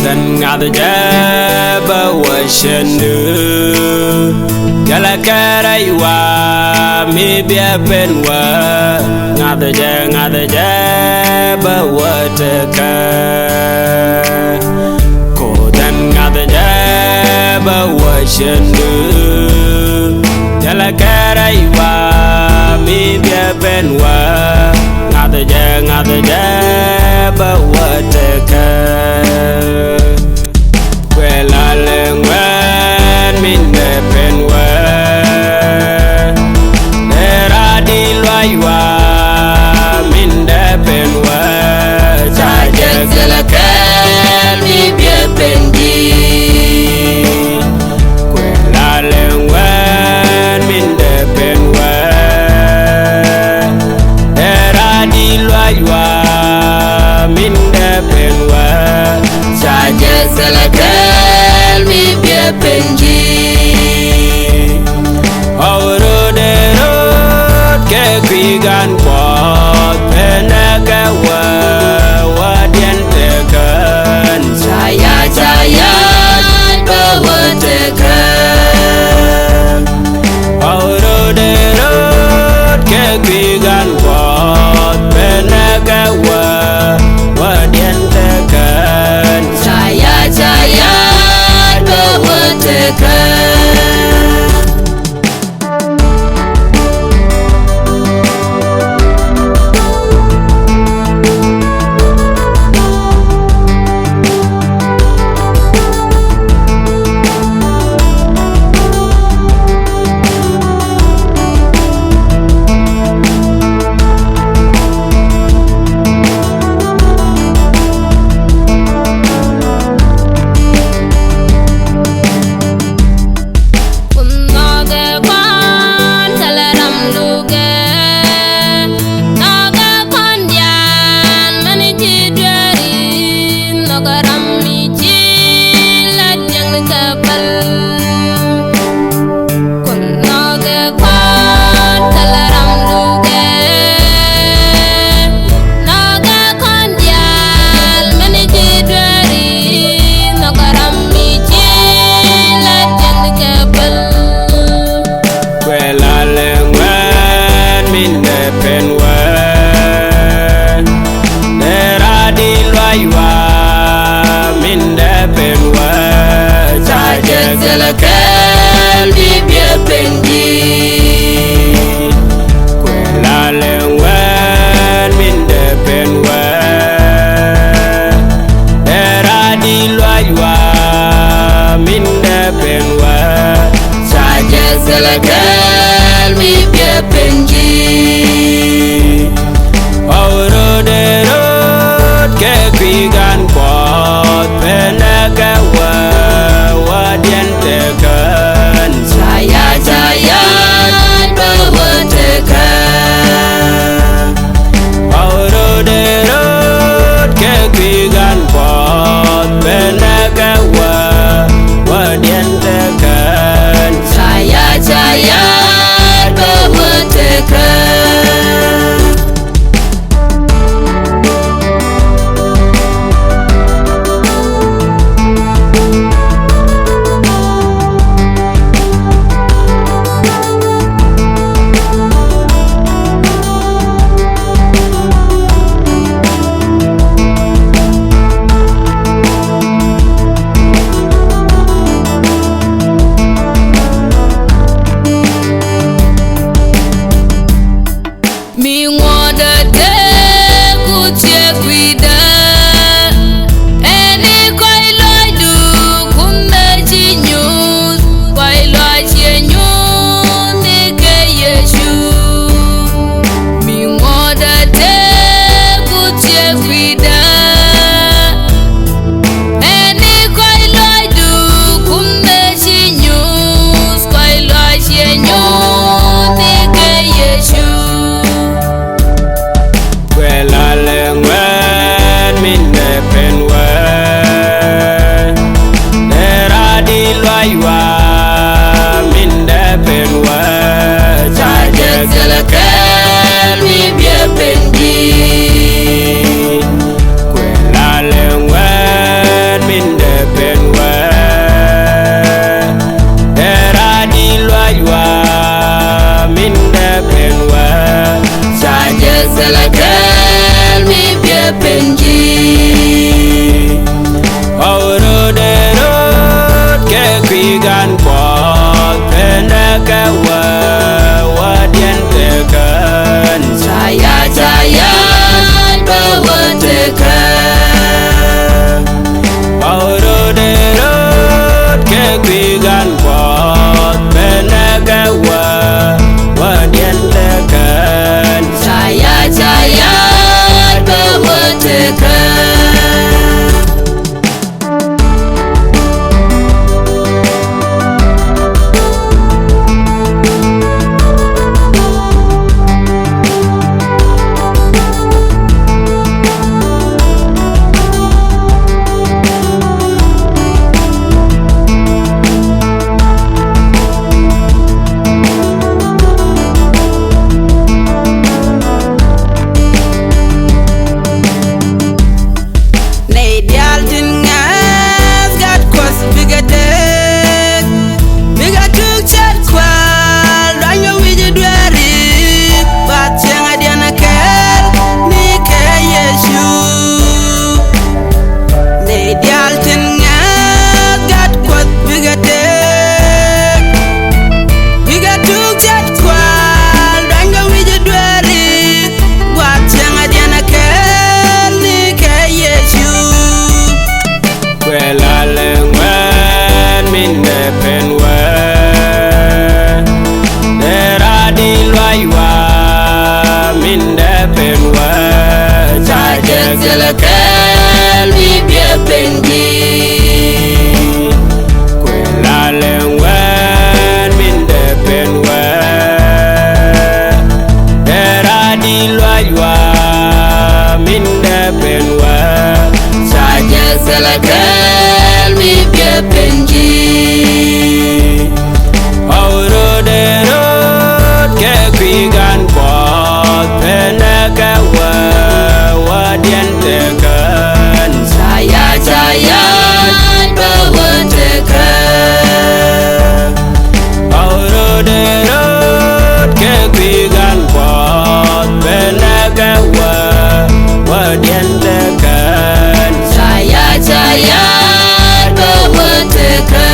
then ngada jaba washandu gala karaiwa mi bia penwa ngada jaba wataka ko then ngada jaba washandu gala karaiwa mi bia penwa ngada jaba wataka Wela lengwan minne penwa Nera di luaywa minne penwa Saja selakel mi bia pendi Wela lengwan minne penwa Nera di luaywa minne penwa Saja selakel mi bia penji Aurode ke kwigan pot penaga wadian tekan Saya bawa tekan Aurode ke kwigan pot penaga wadian tekan Saya bawa tekan Selakel mi bia pendi Kwela lengwan minda penwa Era di luaywa minda penwa Saja selakel mi bia pendi Aurode ke kwigan pot penaga wadian tekan Saya bawa tekan Aurode ke kwigan pot penaga wadian tekan Saya bawa tekan tekan. Saya bahwa tekan